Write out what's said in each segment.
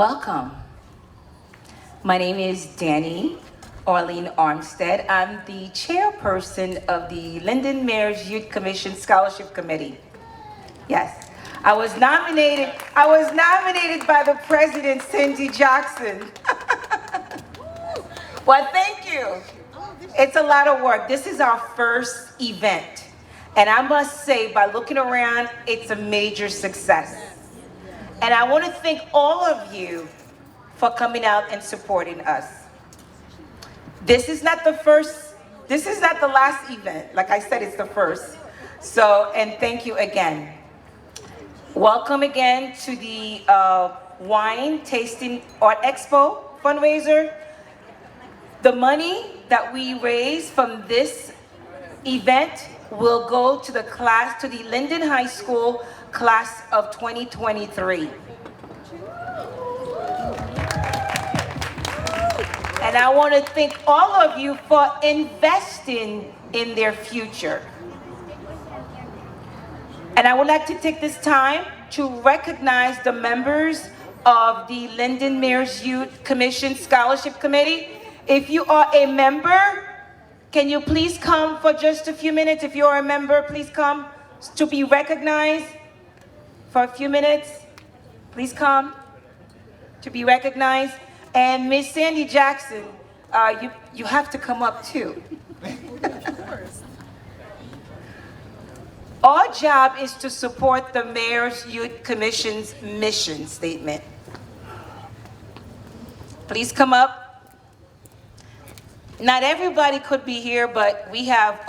Welcome. My name is Danny Arlene Armstead. I'm the chairperson of the Linden Mayor's Youth Commission Scholarship Committee. Yes, I was nominated by the president, Cindy Jackson. Well, thank you. It's a lot of work. This is our first event. And I must say, by looking around, it's a major success. And I want to thank all of you for coming out and supporting us. This is not the last event. Like I said, it's the first. So, and thank you again. Welcome again to the Wine Tasting Art Expo fundraiser. The money that we raise from this event will go to the Linden High School class of 2023. And I want to thank all of you for investing in their future. And I would like to take this time to recognize the members of the Linden Mayor's Youth Commission Scholarship Committee. If you are a member, can you please come for just a few minutes? If you are a member, please come to be recognized for a few minutes. Please come to be recognized. And Miss Sandy Jackson, you have to come up too. Our job is to support the Mayor's Youth Commission's mission statement. Please come up. Not everybody could be here, but we have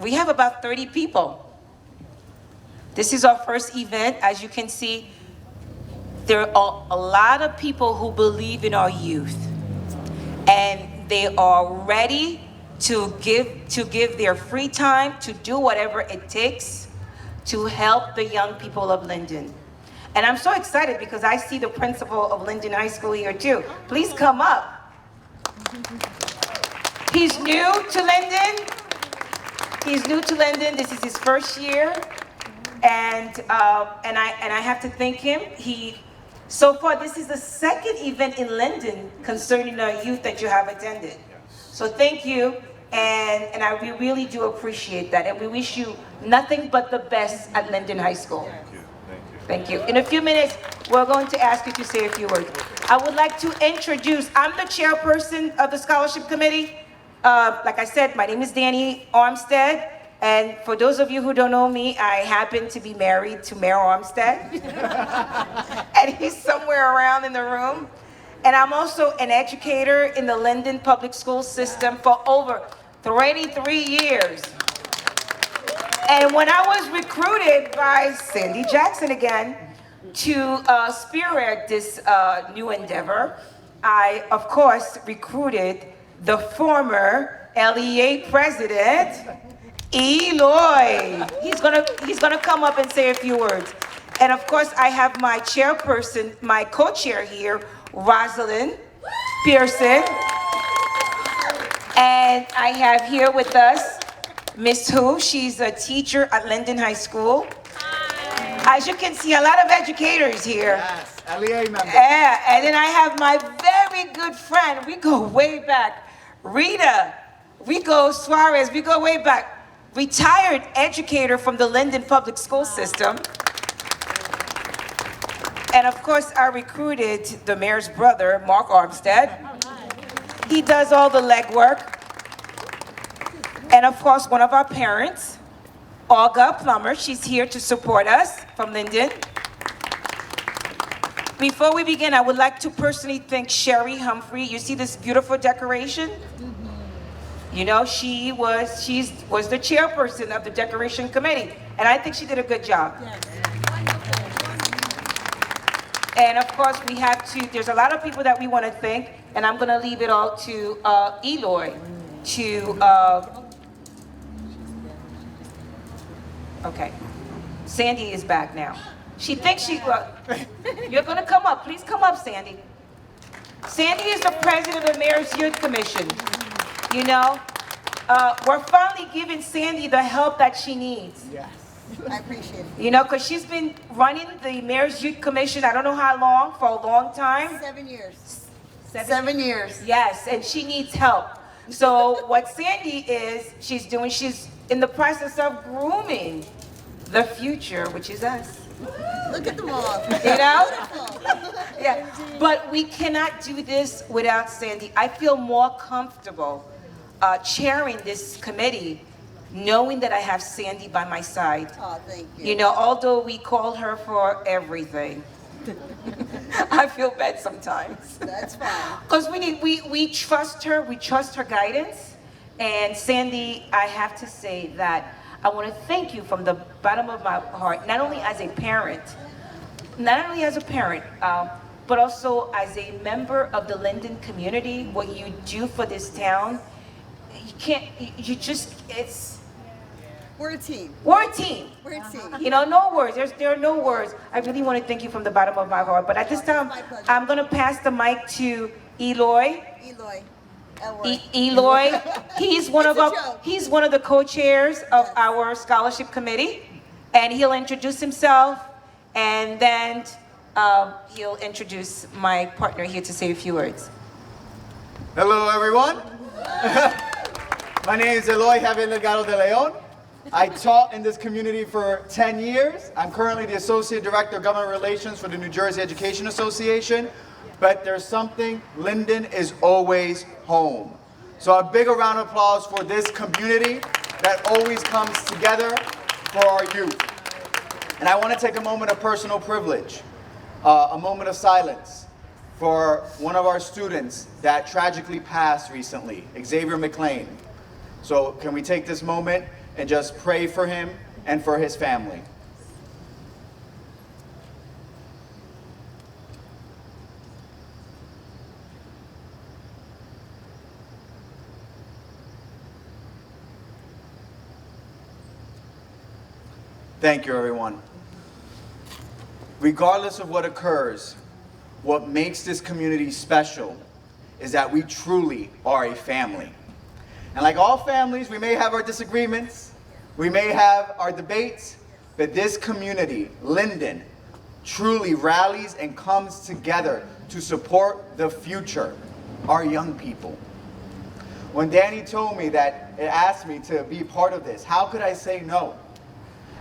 about 30 people. This is our first event. As you can see, there are a lot of people who believe in our youth, and they are ready to give their free time to do whatever it takes to help the young people of Linden. And I'm so excited because I see the principal of Linden High School here too. Please come up. He's new to Linden. This is his first year, and I have to thank him. So far, this is the second event in Linden concerning our youth that you have attended. So thank you, and we really do appreciate that, and we wish you nothing but the best at Linden High School. Thank you. In a few minutes, we're going to ask you to say a few words. I would like to introduce, I'm the chairperson of the scholarship committee. Like I said, my name is Danny Armstead. And for those of you who don't know me, I happen to be married to Mayor Armstead. And he's somewhere around in the room. And I'm also an educator in the Linden public school system for over 33 years. And when I was recruited by Cindy Jackson again to spearhead this new endeavor, I, of course, recruited the former LEA president, Eloy. He's gonna come up and say a few words. And of course, I have my chairperson, my co-chair here, Rosalind Pearson. And I have here with us Miss Hu. She's a teacher at Linden High School. Hi. As you can see, a lot of educators here. Yes, LEA member. Yeah, and then I have my very good friend. We go way back. Rita, Suarez, we go way back. Retired educator from the Linden public school system. And of course, I recruited the mayor's brother, Mark Armstead. He does all the legwork. And of course, one of our parents, Olga Plummer, she's here to support us from Linden. Before we begin, I would like to personally thank Sherry Humphrey. You see this beautiful decoration? You know, she was the chairperson of the decoration committee, and I think she did a good job. Yes. And of course, there's a lot of people that we want to thank, and I'm going to leave it all to Eloy okay. Sandy is back now. She thinks you're going to come up. Please come up, Sandy. Sandy is the president of the Mayor's Youth Commission. You know, we're finally giving Sandy the help that she needs. Yes. I appreciate it. You know, because she's been running the Mayor's Youth Commission, I don't know how long, for a long time. 7 years. Seven? 7 years. Yes, and she needs help. So what Sandy she's doing, she's in the process of grooming the future, which is us. Look at them all. You know? Beautiful. Yeah, but we cannot do this without Sandy. I feel more comfortable chairing this committee knowing that I have Sandy by my side. Oh, thank you. You know, although we call her for everything. I feel bad sometimes. That's fine. Because we trust her, we trust her guidance. And Sandy, I have to say that I want to thank you from the bottom of my heart, not only as a parent, but also as a member of the Linden community. What you do for this town, We're a team. we're a team. We're a team. You know, no words. There are no words. I really want to thank you from the bottom of my heart. But at this time, My pleasure. I'm going to pass the mic to Eloy. Eloy. Elroy. Eloy, he's one It's of a our, joke. he's one of the co-chairs of Yes. our scholarship committee, and he'll introduce himself, and then he'll introduce my partner here to say a few words. Hello, everyone. My name is Eloy Javier Delgado de Leon. I taught in this community for 10 years. I'm currently the Associate Director of Government Relations for the New Jersey Education Association. But there's something, Linden is always home. So a big round of applause for this community that always comes together for our youth. And I want to take a moment of personal privilege, a moment of silence for one of our students that tragically passed recently, Xavier McLean. So can we take this moment and just pray for him and for his family? Thank you, everyone. Regardless of what occurs, what makes this community special is that we truly are a family. And like all families, we may have our disagreements, we may have our debates, but this community, Linden, truly rallies and comes together to support the future, our young people. When Danny told me that, it asked me to be part of this, how could I say no?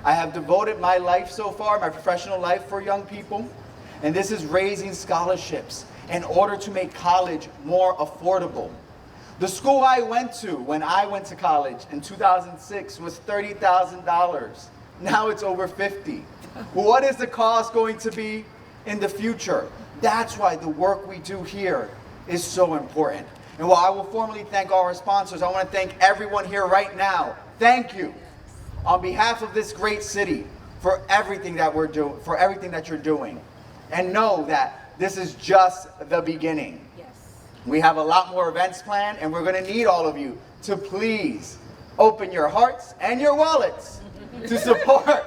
I have devoted my life so far, my professional life, for young people, and this is raising scholarships in order to make college more affordable. The school I went to when I went to college in 2006 was $30,000. Now it's over $50,000. What is the cost going to be in the future? That's why the work we do here is so important. And while I will formally thank all our sponsors, I want to thank everyone here right now. Thank you. On behalf of this great city, for everything that we're doing, for everything that you're doing. And know that this is just the beginning. Yes. We have a lot more events planned, and we're going to need all of you to please open your hearts and your wallets to support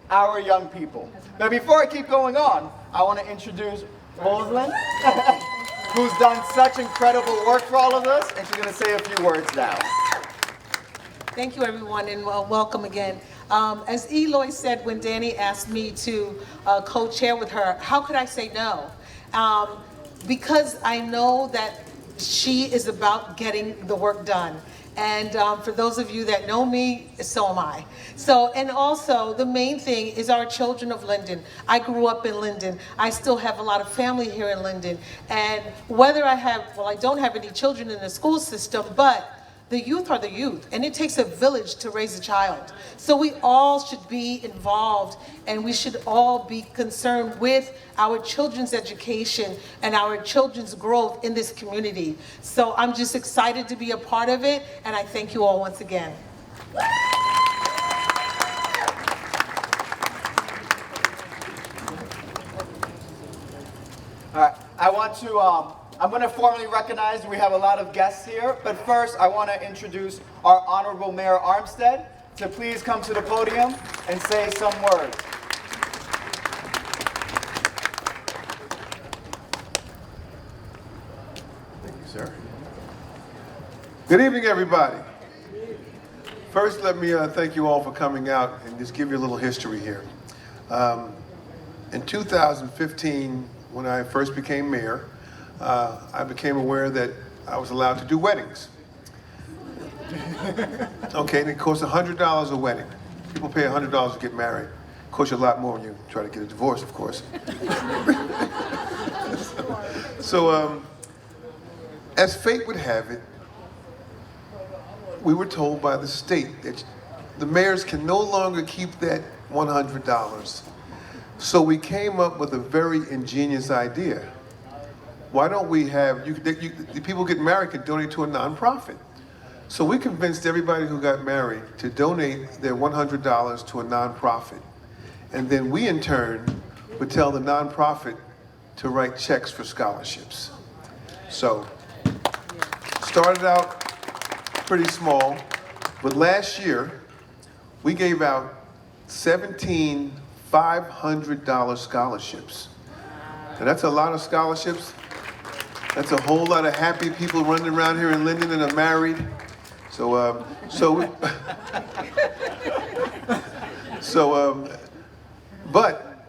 our young people. But before I keep going on, I want to introduce Rosalind, who's done such incredible work for all of us, and she's going to say a few words now. Thank you, everyone, and welcome again. As Eloy said when Danny asked me to co-chair with her, how could I say no? Because I know that she is about getting the work done. And for those of you that know me, so am I. So, and also the main thing is our children of Linden. I grew up in Linden. I still have a lot of family here in Linden. And whether I don't have any children in the school system, but the youth are the youth, and it takes a village to raise a child. So we all should be involved, and we should all be concerned with our children's education and our children's growth in this community. So I'm just excited to be a part of it, and I thank you all once again. All right, I'm going to formally recognize we have a lot of guests here, but first I want to introduce our Honorable Mayor Armstead to please come to the podium and say some words. Thank you, sir. Good evening, everybody. First, let me thank you all for coming out and just give you a little history here. In 2015, when I first became mayor, I became aware that I was allowed to do weddings. Okay, and it costs $100 a wedding. People pay $100 to get married. It costs you a lot more when you try to get a divorce, of course. So, as fate would have it, we were told by the state that the mayors can no longer keep that $100. So we came up with a very ingenious idea. Why don't we have, the people get married can donate to a nonprofit. So we convinced everybody who got married to donate their $100 to a nonprofit. And then we, in turn, would tell the nonprofit to write checks for scholarships. So, started out pretty small, but last year, we gave out 17 $500 scholarships. And that's a lot of scholarships. That's a whole lot of happy people running around here in Linden and are married. So, but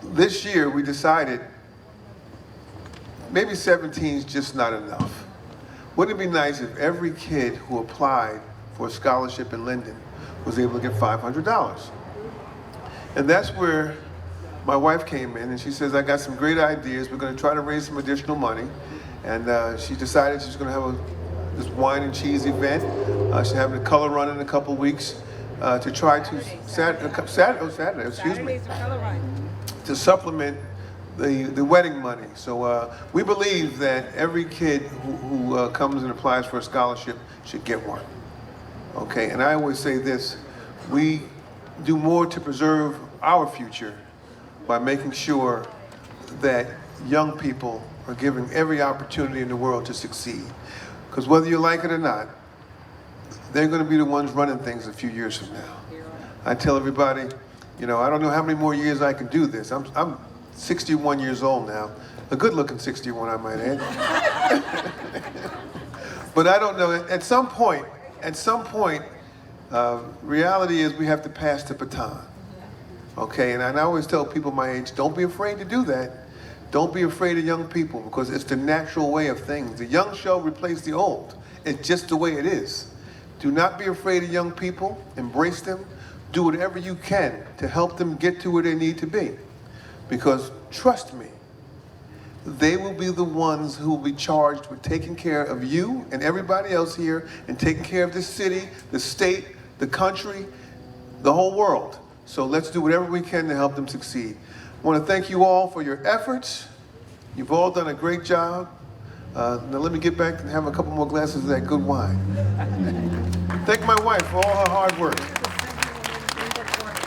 this year we decided maybe 17 is just not enough. Wouldn't it be nice if every kid who applied for a scholarship in Linden was able to get $500? And that's where my wife came in and she says, I got some great ideas. We're going to try to raise some additional money. And she decided she's going to have this wine and cheese event. She's having a color run in a couple weeks to try to, Saturday, excuse me, to supplement the wedding money. So we believe that every kid who comes and applies for a scholarship should get one. Okay, and I always say this, we do more to preserve our future by making sure that young people are given every opportunity in the world to succeed. Because whether you like it or not, they're going to be the ones running things a few years from now. I tell everybody, you know, I don't know how many more years I can do this. I'm 61 years old now. A good-looking 61, I might add. But I don't know, at some point, reality is we have to pass the baton. Okay, and I always tell people my age, don't be afraid to do that. Don't be afraid of young people because it's the natural way of things. The young shall replace the old. It's just the way it is. Do not be afraid of young people. Embrace them. Do whatever you can to help them get to where they need to be. Because trust me, they will be the ones who will be charged with taking care of you and everybody else here and taking care of this city, the state, the country, the whole world. So let's do whatever we can to help them succeed. I want to thank you all for your efforts. You've all done a great job. Now let me get back and have a couple more glasses of that good wine. Thank my wife for all her hard work.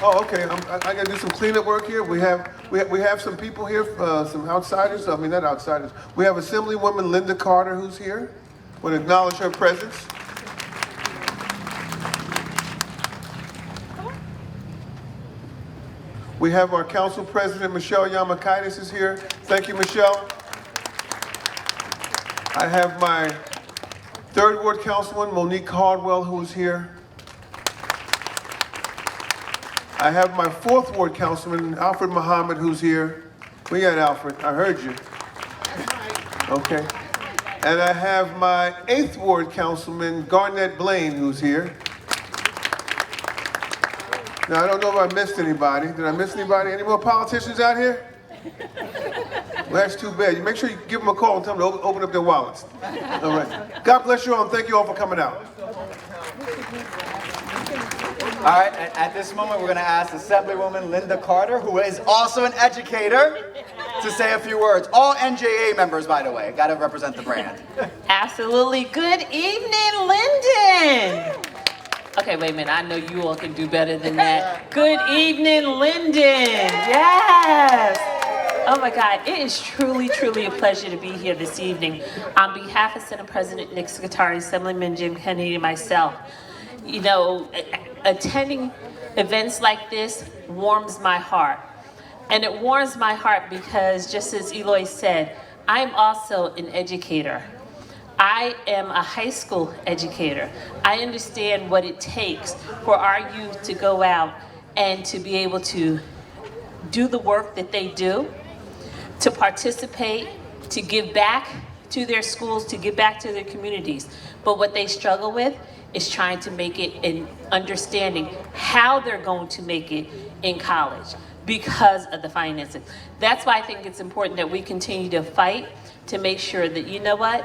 Oh, okay. I got to do some cleanup work here. We have some people here, some outsiders. I mean, not outsiders. We have Assemblywoman Linda Carter who's here. I want to acknowledge her presence. We have our Council President, Michelle Yamakaitis is here. Thank you, Michelle. I have my 3rd Ward Councilwoman, Monique Caldwell, who is here. I have my 4th Ward Councilman, Alfred Muhammad, who's here. We got Alfred, I heard you. Okay. And I have my 8th Ward Councilman, Garnett Blaine, who's here. Now, I don't know if I missed anybody. Did I miss anybody? Any more politicians out here? Well, that's too bad. You make sure you give them a call and tell them to open up their wallets. All right. God bless you all and thank you all for coming out. All right, at this moment, we're going to ask Assemblywoman Linda Carter, who is also an educator, to say a few words. All NJA members, by the way, got to represent the brand. Absolutely. Good evening, Linden. Okay, wait a minute. I know you all can do better than that. Good evening, Linden. Yes. Oh my God, it is truly, truly a pleasure to be here this evening. On behalf of Senate President Nick Scutari, Assemblyman Jim Kennedy, and myself, you know, attending events like this warms my heart. And it warms my heart because, just as Eloy said, I'm also an educator. I am a high school educator. I understand what it takes for our youth to go out and to be able to do the work that they do, to participate, to give back to their schools, to give back to their communities. But what they struggle with is trying to make it in understanding how they're going to make it in college because of the finances. That's why I think it's important that we continue to fight to make sure that, you know what,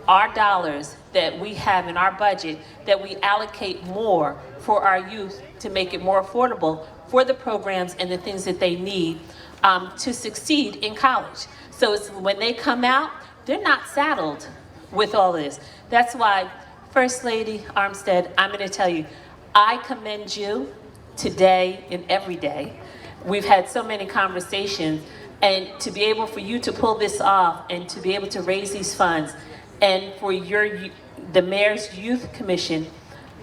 our dollars that we have in our budget, that we allocate more for our youth to make it more affordable for the programs and the things that they need to succeed in college. So it's when they come out, they're not saddled with all of this. That's why, First Lady Armstead, I'm going to tell you, I commend you today and every day. We've had so many conversations, and to be able for you to pull this off and to be able to raise these funds, and for the Mayor's Youth Commission,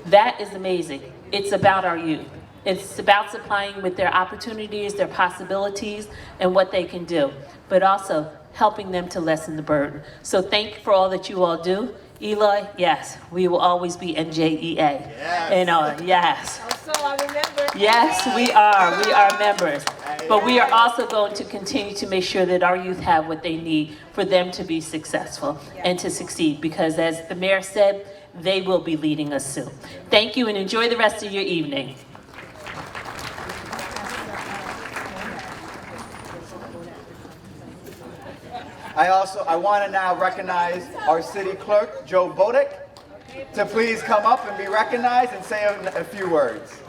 that is amazing. It's about our youth. It's about supplying with their opportunities, their possibilities, and what they can do, but also helping them to lessen the burden. So thank you for all that you all do. Eloy, yes, we will always be NJEA. Yes. And yes. So I remember. Yes, we are members. But we are also going to continue to make sure that our youth have what they need for them to be successful and to succeed, because as the mayor said, they will be leading us soon. Thank you and enjoy the rest of your evening. I want to now recognize our city clerk, Joe Bodek, to please come up and be recognized and say a few words.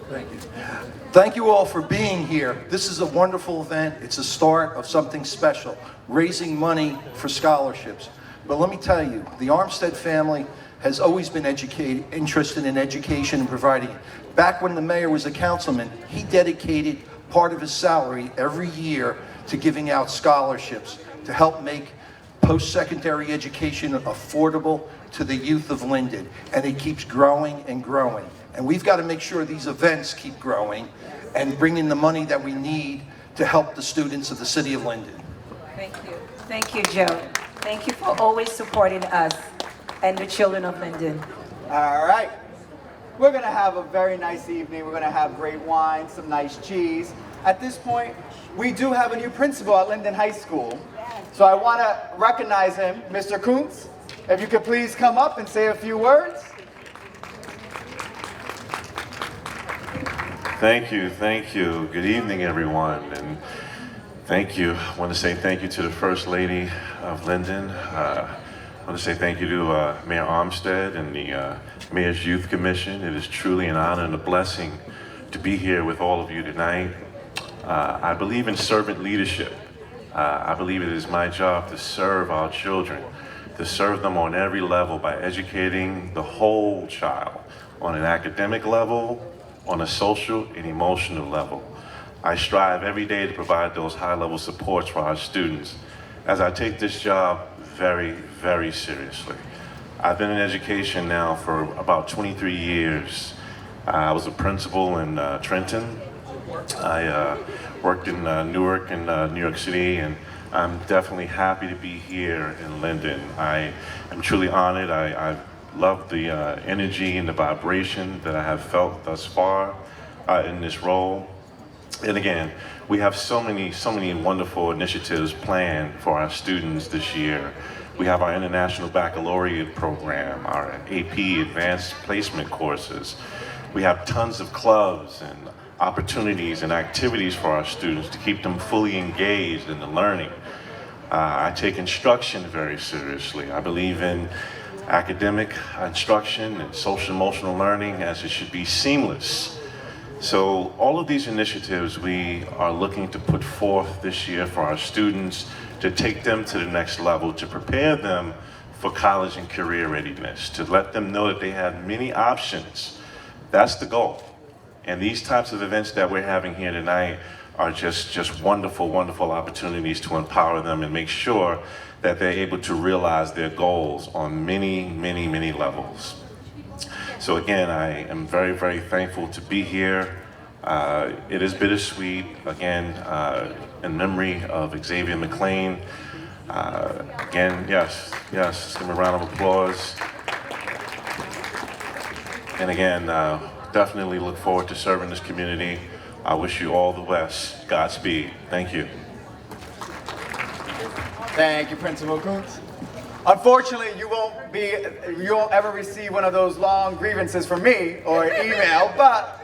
Thank you. Thank you all for being here. This is a wonderful event. It's a start of something special, raising money for scholarships. But let me tell you, the Armstead family has always been interested in education and providing it. Back when the mayor was a councilman, he dedicated part of his salary every year to giving out scholarships to help make post-secondary education affordable to the youth of Linden. And it keeps growing and growing. And we've got to make sure these events keep growing and bring in the money that we need to help the students of the city of Linden. Thank you. Thank you, Joe. Thank you for always supporting us and the children of Linden. All right. We're going to have a very nice evening. We're going to have great wine, some nice cheese. At this point, we do have a new principal at Linden High School. So I want to recognize him, Mr. Kuntz. If you could please come up and say a few words. Thank you, thank you. Good evening, everyone, and thank you. I want to say thank you to the First Lady of Linden. I want to say thank you to Mayor Armstead and the Mayor's Youth Commission. It is truly an honor and a blessing to be here with all of you tonight. I believe in servant leadership. I believe it is my job to serve our children, to serve them on every level by educating the whole child on an academic level, on a social and emotional level. I strive every day to provide those high-level supports for our students as I take this job very, very seriously. I've been in education now for about 23 years. I was a principal in Trenton. I worked in Newark and New York City, and I'm definitely happy to be here in Linden. I am truly honored. I love the energy and the vibration that I have felt thus far in this role. And again, we have so many wonderful initiatives planned for our students this year. We have our International Baccalaureate program, our AP Advanced Placement courses. We have tons of clubs and opportunities and activities for our students to keep them fully engaged in the learning. I take instruction very seriously. I believe in academic instruction and social emotional learning as it should be seamless. So all of these initiatives we are looking to put forth this year for our students to take them to the next level, to prepare them for college and career readiness, to let them know that they have many options. That's the goal. And these types of events that we're having here tonight are just wonderful, wonderful opportunities to empower them and make sure that they're able to realize their goals on many, many, many levels. So again, I am very, very thankful to be here. It is bittersweet, again, in memory of Xavier McLean. Again, yes, just give them a round of applause. And again, definitely look forward to serving this community. I wish you all the best. Godspeed. Thank you. Thank you, Principal Kuntz. Unfortunately, you won't ever receive one of those long grievances from me or an email, but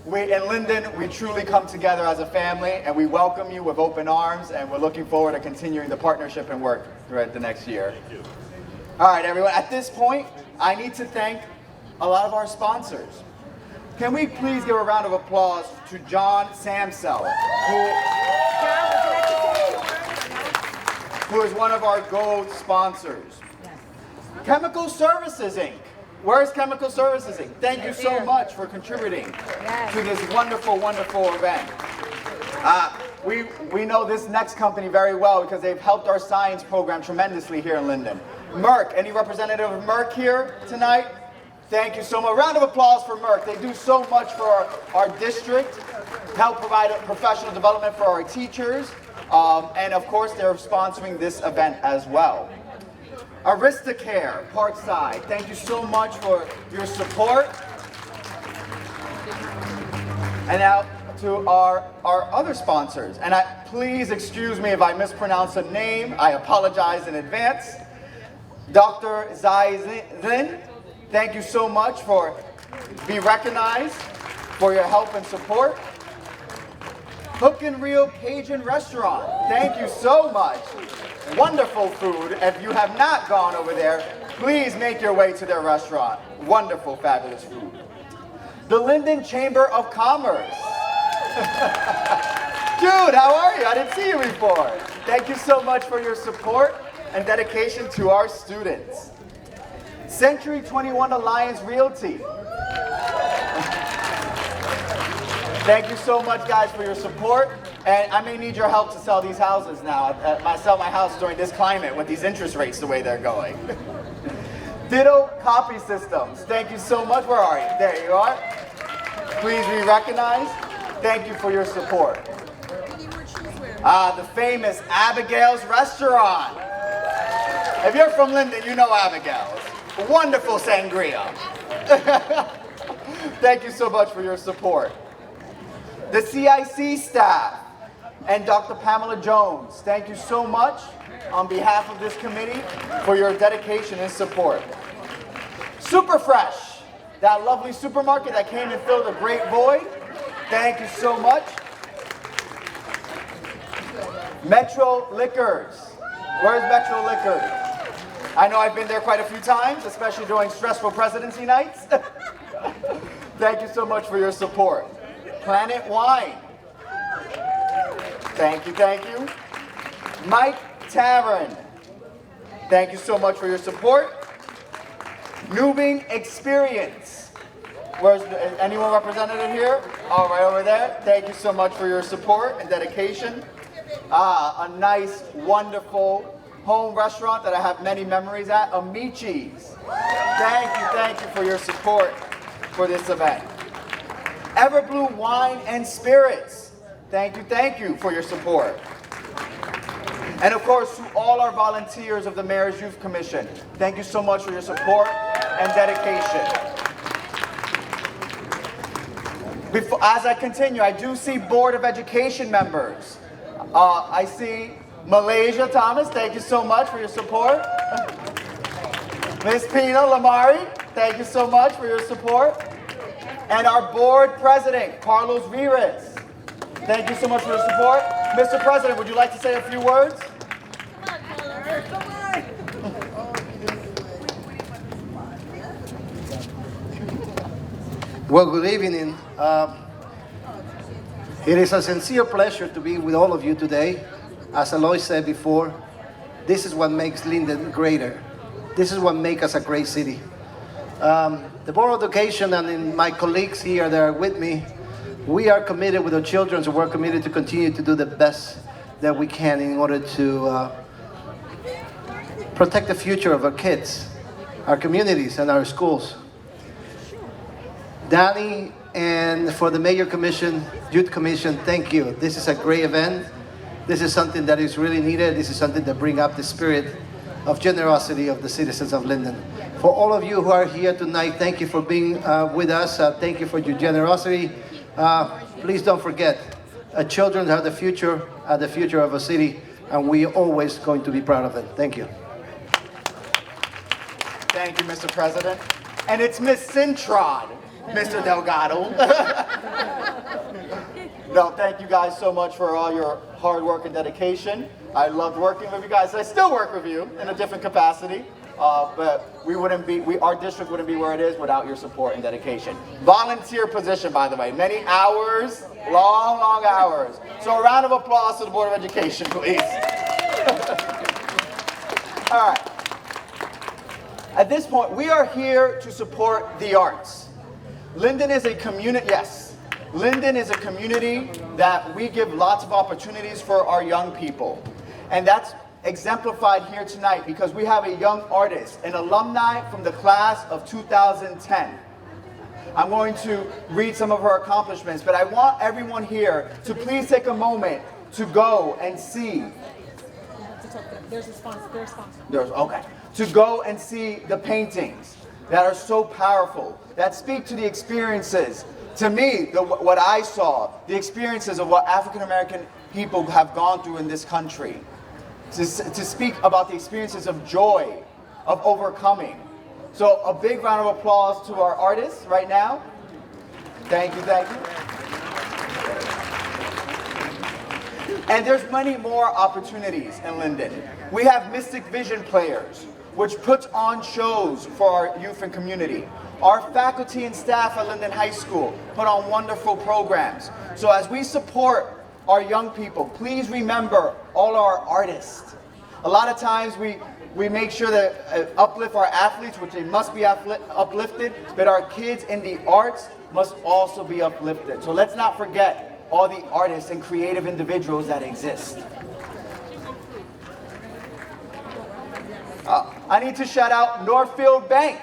we in Linden, we truly come together as a family, and we welcome you with open arms, and we're looking forward to continuing the partnership and work throughout the next year. All right, everyone, at this point, I need to thank a lot of our sponsors. Can we please give a round of applause to John Samsel, who is one of our gold sponsors. Chemical Services, Inc. Where's Chemical Services, Inc.? Thank you so much for contributing to this wonderful, wonderful event. We know this next company very well because they've helped our science program tremendously here in Linden. Merck, any representative of Merck here tonight? Thank you so much. Round of applause for Merck. They do so much for our district, help provide professional development for our teachers, and of course they're sponsoring this event as well. Aristocare, Parkside, thank you so much for your support. And now to our other sponsors. And please excuse me if I mispronounce a name. I apologize in advance. Dr. Zai Zin, thank you so much for being recognized for your help and support. Hook and Reel Cajun Restaurant, thank you so much. Wonderful food. If you have not gone over there, please make your way to their restaurant. Wonderful, fabulous food. The Linden Chamber of Commerce. Dude, how are you? I didn't see you before. Thank you so much for your support and dedication to our students. Century 21 Alliance Realty. Thank you so much, guys, for your support. And I may need your help to sell these houses now. I sell my house during this climate with these interest rates the way they're going. Ditto Copy Systems. Thank you so much. Where are you? There you are. Please be recognized. Thank you for your support. The famous Abigail's Restaurant. If you're from Linden, you know Abigail's. Wonderful sangria. Thank you so much for your support. The CIC staff and Dr. Pamela Jones, thank you so much on behalf of this committee for your dedication and support. Super Fresh, that lovely supermarket that came and filled a great void, thank you so much. Metro Liquors, where's Metro Liquors? I know I've been there quite a few times, especially during stressful presidency nights. Thank you so much for your support. Planet Wine. Thank you, thank you. Mike Tavern. Thank you so much for your support. Newbing Experience. Where's anyone representative here? All right, over there. Thank you so much for your support and dedication. A nice, wonderful home restaurant that I have many memories at, Amici's. Thank you for your support for this event. Everblue Wine and Spirits. Thank you for your support. And of course, to all our volunteers of the Mayor's Youth Commission, thank you so much for your support and dedication. As I continue, I do see Board of Education members. I see Malaysia Thomas, thank you so much for your support. Ms. Pina Lamari, thank you so much for your support. And our board president, Carlos Vives. Thank you so much for your support. Mr. President, would you like to say a few words? Well, good evening. It is a sincere pleasure to be with all of you today. As Aloy said before, this is what makes Linden greater. This is what makes us a great city. The Board of Education and my colleagues here that are with me, we are committed with our children, so we're committed to continue to do the best that we can in order to protect the future of our kids, our communities, and our schools. Danny, and for the Mayor Commission, Youth Commission, thank you. This is a great event. This is something that is really needed. This is something that brings up the spirit of generosity of the citizens of Linden. For all of you who are here tonight, thank you for being with us. Thank you for your generosity. Please don't forget, children are the future of a city, and we are always going to be proud of them. Thank you. Thank you, Mr. President. And it's Miss Sintrod, Mr. Delgado. No, thank you guys so much for all your hard work and dedication. I loved working with you guys. I still work with you in a different capacity, but our district wouldn't be where it is without your support and dedication. Volunteer position, by the way, many hours, long, long hours. So a round of applause to the Board of Education, please. All right. At this point, we are here to support the arts. Linden is a community, yes. Linden is a community that we give lots of opportunities for our young people. And that's exemplified here tonight because we have a young artist, an alumni from the class of 2010. I'm going to read some of her accomplishments, but I want everyone here to please take a moment to go and see. There's a sponsor. Okay. To go and see the paintings that are so powerful, that speak to the experiences. To me, what I saw, the experiences of what African American people have gone through in this country. To speak about the experiences of joy, of overcoming. So a big round of applause to our artists right now. Thank you, thank you. And there's many more opportunities in Linden. We have Mystic Vision Players, which puts on shows for our youth and community. Our faculty and staff at Linden High School put on wonderful programs. So as we support our young people, please remember all our artists. A lot of times we make sure that uplift our athletes, which they must be uplifted, but our kids in the arts must also be uplifted. So let's not forget all the artists and creative individuals that exist. I need to shout out Northfield Bank,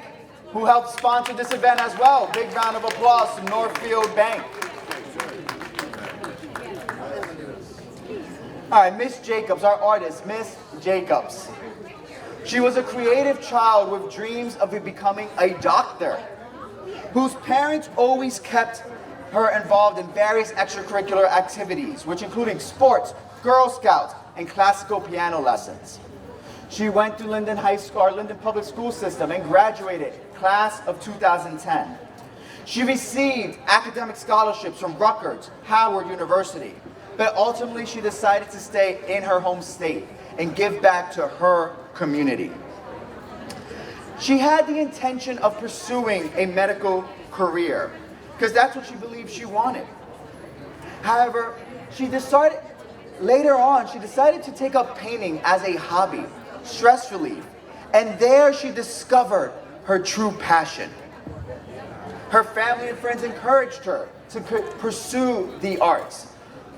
who helped sponsor this event as well. Big round of applause to Northfield Bank. All right, Miss Jacobs, our artist, Miss Jacobs. She was a creative child with dreams of becoming a doctor, whose parents always kept her involved in various extracurricular activities, which including sports, Girl Scouts, and classical piano lessons. She went to Linden High School, our Linden Public School System, and graduated, class of 2010. She received academic scholarships from Rutgers, Howard University, but ultimately she decided to stay in her home state and give back to her community. She had the intention of pursuing a medical career, because that's what she believed she wanted. However, later on, she decided to take up painting as a hobby, stress relief, and there she discovered her true passion. Her family and friends encouraged her to pursue the arts.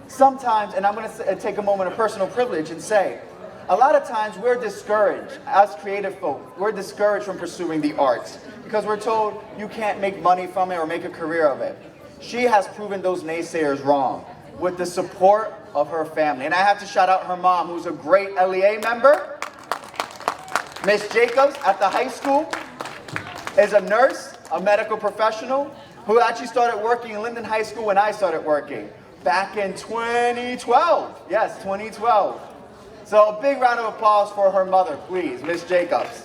Sometimes, and I'm going to take a moment of personal privilege and say, a lot of times we're discouraged, as creative folk, we're discouraged from pursuing the arts because we're told you can't make money from it or make a career of it. She has proven those naysayers wrong with the support of her family. And I have to shout out her mom, who's a great LEA member. Miss Jacobs at the high school is a nurse, a medical professional, who actually started working in Linden High School when I started working back in 2012. Yes, 2012. So a big round of applause for her mother, please, Miss Jacobs.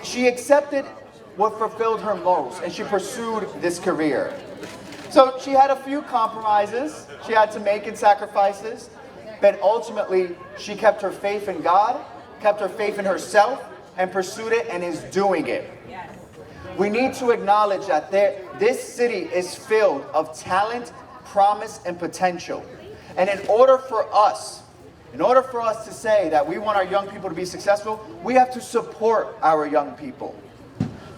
She accepted what fulfilled her most, and she pursued this career. So she had a few compromises she had to make and sacrifices, but ultimately she kept her faith in God, kept her faith in herself, and pursued it and is doing it. We need to acknowledge that this city is filled of talent, promise, and potential. And in order for us to say that we want our young people to be successful, we have to support our young people.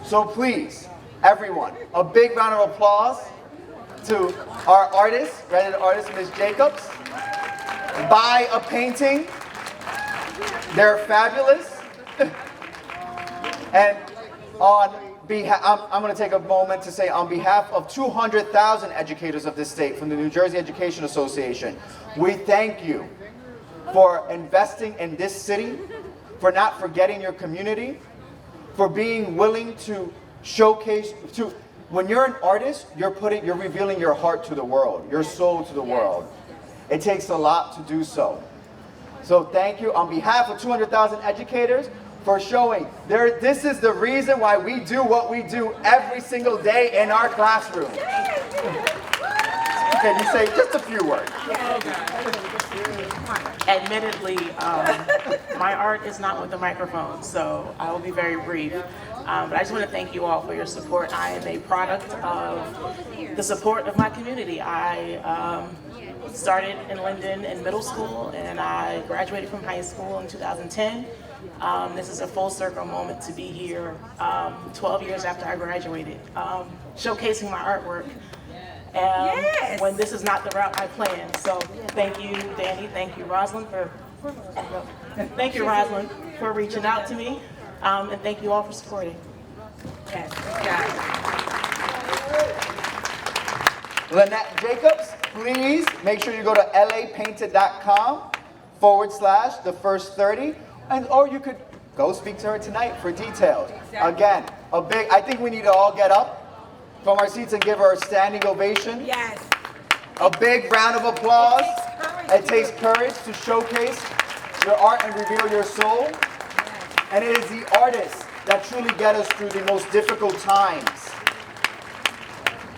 So please, everyone, a big round of applause to our artist, resident artist, Ms. Jacobs. Buy a painting. They're fabulous. And on I'm going to take a moment to say on behalf of 200,000 educators of this state from the New Jersey Education Association, we thank you for investing in this city, for not forgetting your community, for being willing to showcase, when you're an artist, you're revealing your heart to the world, your soul to the world. It takes a lot to do so. So thank you on behalf of 200,000 educators for showing this is the reason why we do what we do every single day in our classroom. Can you say just a few words? Admittedly, my art is not with the microphone, so I will be very brief. But I just want to thank you all for your support. I am a product of the support of my community. I started in Linden in middle school, and I graduated from high school in 2010. This is a full circle moment to be here 12 years after I graduated, showcasing my artwork. When this is not the route I planned. So thank you, Danny. Thank you, Rosalind, for reaching out to me. And thank you all for supporting. Yes. Lynette Jacobs, please make sure you go to lapainted.com/the-first30, or you could go speak to her tonight for details. Again, I think we need to all get up from our seats and give her a standing ovation. Yes. A big round of applause. It takes courage to showcase your art and reveal your soul. And it is the artists that truly get us through the most difficult times.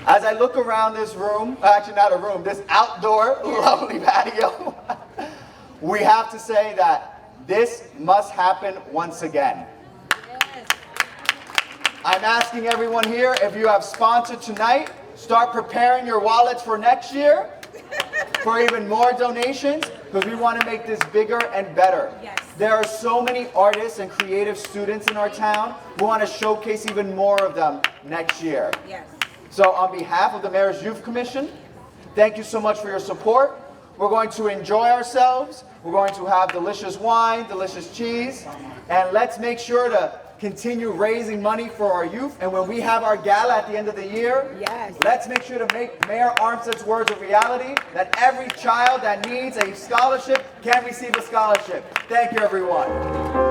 As I look around this room, actually not a room, this outdoor lovely patio, we have to say that this must happen once again. I'm asking everyone here, if you have sponsored tonight, start preparing your wallets for next year for even more donations, because we want to make this bigger and better. Yes. There are so many artists and creative students in our town. We want to showcase even more of them next year. Yes. So on behalf of the Mayor's Youth Commission, thank you so much for your support. We're going to enjoy ourselves. We're going to have delicious wine, delicious cheese, and let's make sure to continue raising money for our youth. And when we have our gala at the end of the year, yes, let's make sure to make Mayor Armstead's words a reality, that every child that needs a scholarship can receive a scholarship. Thank you, everyone.